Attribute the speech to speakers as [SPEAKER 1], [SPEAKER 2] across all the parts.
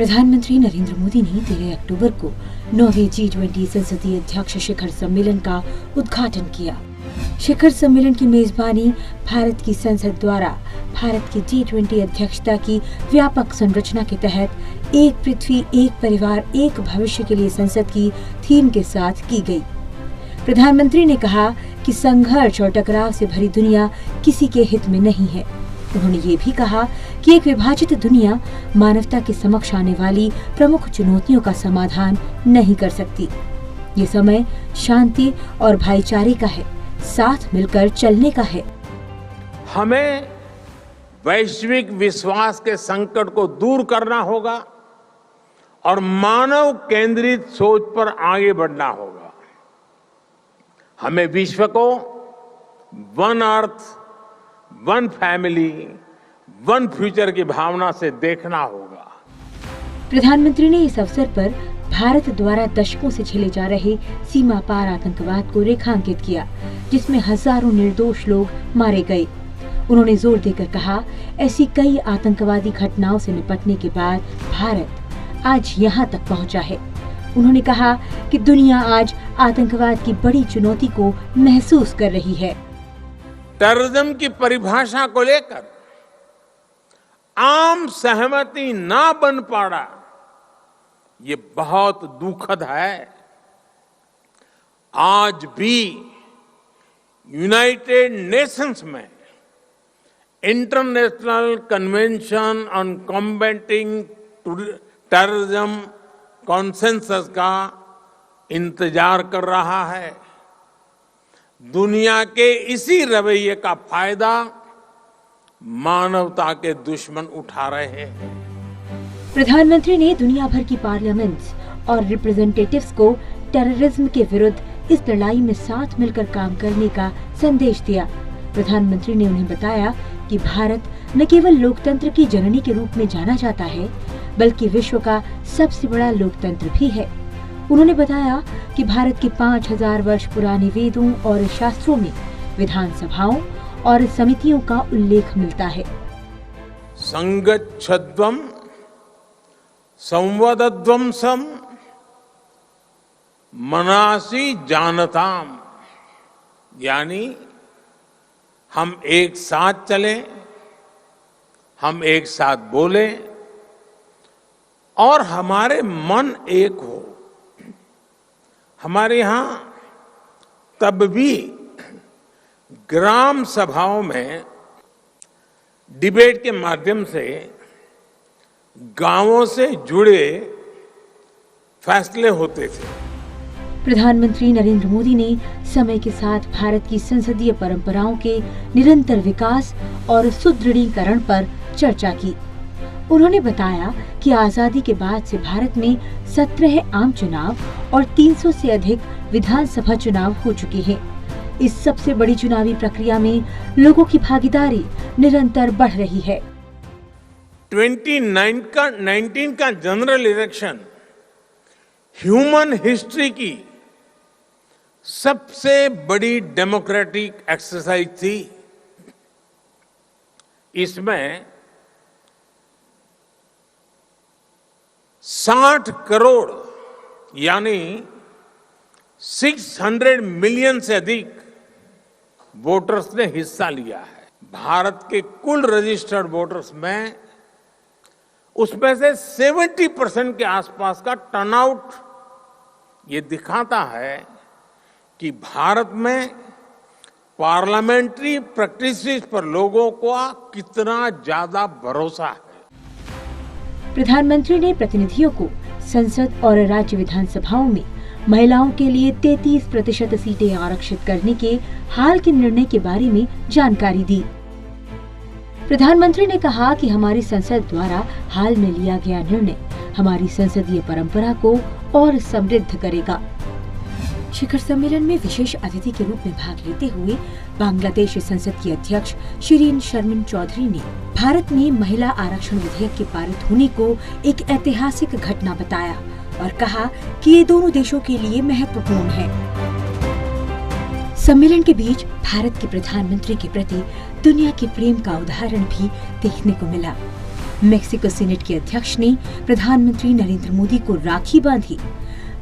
[SPEAKER 1] प्रधानमंत्री नरेंद्र मोदी ने 13 अक्टूबर को 9वें G20 संसदीय अध्यक्ष शिखर सम्मेलन का उद्घाटन किया। शिखर सम्मेलन की मेजबानी भारत की संसद द्वारा भारत की G20 अध्यक्षता की व्यापक संरचना के तहत एक पृथ्वी, एक परिवार, एक भविष्य के लिए संसद की थीम के साथ की गई। प्रधानमंत्री ने कहा कि संघर्ष और टकराव से भरी दुनिया किसी के हित में नहीं है। उन्होंने ये भी कहा कि एक विभाजित दुनिया मानवता के समक्ष आने वाली प्रमुख चुनौतियों का समाधान नहीं कर सकती। ये समय शांति और भाईचारे का है, साथ मिलकर चलने का है।
[SPEAKER 2] हमें वैश्विक विश्वास के संकट को दूर करना होगा और मानव केंद्रित सोच पर आगे बढ़ना होगा। हमें विश्व को one earth, one family, one future की भावना से देखना होगा।
[SPEAKER 1] प्रधानमंत्री ने इस अवसर पर भारत द्वारा दशकों से झेले जा रहे सीमा पार आतंकवाद को रेखांकित किया, जिसमें हजारों निर्दोष लोग मारे गए। उन्होंने जोर देकर कहा, ऐसी कई आतंकवादी घटनाओं से निपटने के बाद भारत आज यहाँ तक पहुँचा है। उन्होंने कहा कि दुनिया आज आतंकवाद की बड़ी चुनौती को महसूस कर रही है।
[SPEAKER 2] टेररिज्म की परिभाषा को लेकर आम सहमति ना बन पाना, ये बहुत दुखद है। आज भी यूनाइटेड नेशंस में international convention on combating terrorism consensus का इंतजार कर रहा है। दुनिया के इसी रवैये का फायदा मानवता के दुश्मन उठा रहे हैं।
[SPEAKER 1] प्रधानमंत्री ने दुनिया भर की पार्लियामेंट्स और रिप्रेजेंटेटिव्स को टेररिज्म के विरुद्ध इस लड़ाई में साथ मिलकर काम करने का संदेश दिया। प्रधानमंत्री ने उन्हें बताया कि भारत न केवल लोकतंत्र की जननी के रूप में जाना जाता है, बल्कि विश्व का सबसे बड़ा लोकतंत्र भी है। उन्होंने बताया कि भारत के 5000 वर्ष पुराने वेदों और शास्त्रों में विधानसभाओं और समितियों का उल्लेख मिलता है।
[SPEAKER 2] संगच्छध्वम संवदध्वंसम मनासी जानताम, यानी हम एक साथ चलें, हम एक साथ बोलें और हमारे मन एक हो। हमारे यहाँ तब भी ग्राम सभाओं में डिबेट के माध्यम से गांवों से जुड़े फैसले होते थे।
[SPEAKER 1] प्रधानमंत्री नरेंद्र मोदी ने समय के साथ भारत की संसदीय परंपराओं के निरंतर विकास और सुदृढ़ीकरण पर चर्चा की। उन्होंने बताया कि आजादी के बाद से भारत में 17 आम चुनाव और 300 से अधिक विधानसभा चुनाव हो चुके हैं। इस सबसे बड़ी चुनावी प्रक्रिया में लोगों की भागीदारी निरंतर बढ़ रही है।
[SPEAKER 2] 2019 का जनरल इलेक्शन ह्यूमन हिस्ट्री की सबसे बड़ी डेमोक्रेटिक एक्सरसाइज थी। इसमें 60 करोड़ यानी 600 मिलियन से अधिक वोटर्स ने हिस्सा लिया है। भारत के कुल रजिस्टर्ड वोटर्स में उसमें से 70% के आसपास का टर्नआउट ये दिखाता है कि भारत में पार्लियामेंट्री प्रैक्टिसेस पर लोगों को कितना ज्यादा भरोसा है।
[SPEAKER 1] प्रधानमंत्री ने प्रतिनिधियों को संसद और राज्य विधानसभाओं में महिलाओं के लिए 33% सीटें आरक्षित करने के हाल के निर्णय के बारे में जानकारी दी। प्रधानमंत्री ने कहा कि हमारी संसद द्वारा हाल में लिया गया निर्णय हमारी संसदीय परंपरा को और समृद्ध करेगा। शिखर सम्मेलन में विशेष अतिथि के रूप में भाग लेते हुए बांग्लादेश संसद की अध्यक्ष शिरीन शर्मिन चौधरी ने भारत में महिला आरक्षण विधेयक के पारित होने को एक ऐतिहासिक घटना बताया और कहा कि ये दोनों देशों के लिए महत्वपूर्ण है। सम्मेलन के बीच भारत के प्रधानमंत्री के प्रति दुनिया के प्रेम का उदाहरण भी देखने को मिला। मेक्सिको सीनेट के अध्यक्ष ने प्रधानमंत्री नरेंद्र मोदी को राखी बांधी।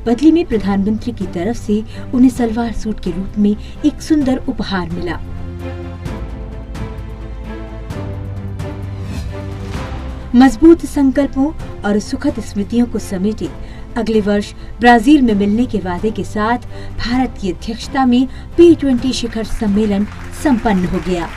[SPEAKER 1] बदले में प्रधानमंत्री की तरफ से उन्हें सलवार सूट के रूप में एक सुंदर उपहार मिला। मजबूत संकल्पों और सुखद स्मृतियों को समेटे अगले वर्ष ब्राजील में मिलने के वादे के साथ भारत की अध्यक्षता में P20 शिखर सम्मेलन संपन्न हो गया।